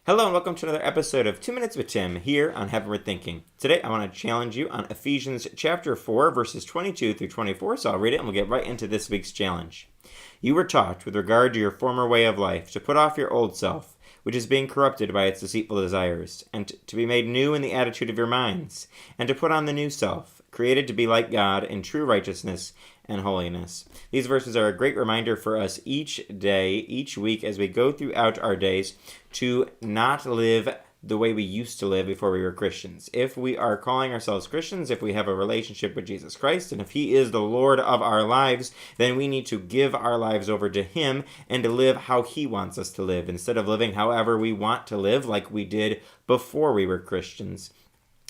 Hello and welcome to another episode of 2 Minutes with Tim here on Heaven We're Thinking. Today I want to challenge you on Ephesians chapter 4 verses 22 through 24, so I'll read it and we'll get right into this week's challenge. You were taught with regard to your former way of life to put off your old self, which is being corrupted by its deceitful desires, and to be made new in the attitude of your minds, and to put on the new self, created to be like God in true righteousness and holiness. These verses are a great reminder for us each day, each week, as we go throughout our days, to not live the way we used to live before we were Christians. If we are calling ourselves Christians, if we have a relationship with Jesus Christ, and if He is the Lord of our lives, then we need to give our lives over to Him and to live how He wants us to live, instead of living however we want to live like we did before we were Christians.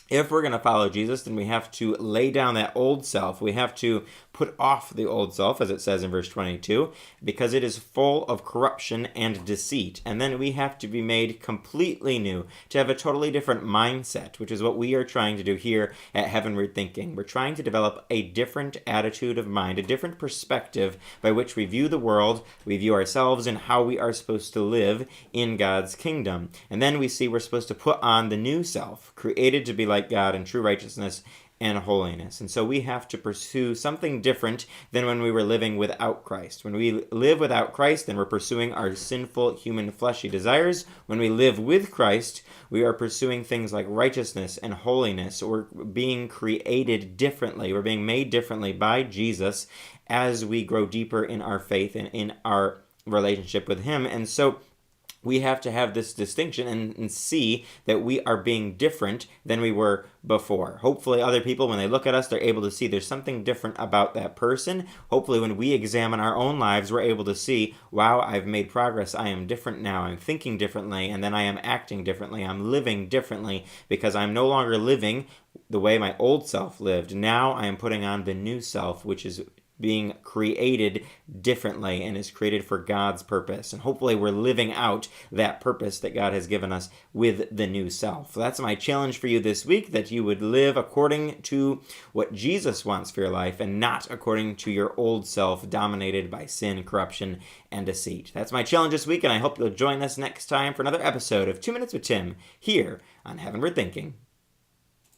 If we're going to follow Jesus, then we have to lay down that old self. We have to put off the old self, as it says in verse 22, because it is full of corruption and deceit. And then we have to be made completely new, to have a totally different mindset, which is what we are trying to do here at Heaven We're Thinking. We're trying to develop a different attitude of mind, a different perspective by which we view the world, we view ourselves, and how we are supposed to live in God's kingdom. And then we see we're supposed to put on the new self, created to be like God in true righteousness and holiness. And so we have to pursue something different than when we were living without Christ. When we live without Christ, then we're pursuing our sinful, human, fleshy desires. When we live with Christ, we are pursuing things like righteousness and holiness. We're being created differently. We're being made differently by Jesus as we grow deeper in our faith and in our relationship with Him. And so we have to have this distinction and see that we are being different than we were before. Hopefully other people, when they look at us, they're able to see there's something different about that person. Hopefully when we examine our own lives, we're able to see, wow, I've made progress. I am different now. I'm thinking differently, and then I am acting differently. I'm living differently because I'm no longer living the way my old self lived. Now I am putting on the new self, which is being created differently and is created for God's purpose. And hopefully we're living out that purpose that God has given us with the new self. That's my challenge for you this week, that you would live according to what Jesus wants for your life and not according to your old self dominated by sin, corruption, and deceit. That's my challenge this week, and I hope you'll join us next time for another episode of 2 Minutes with Tim here on Heaven We're Thinking.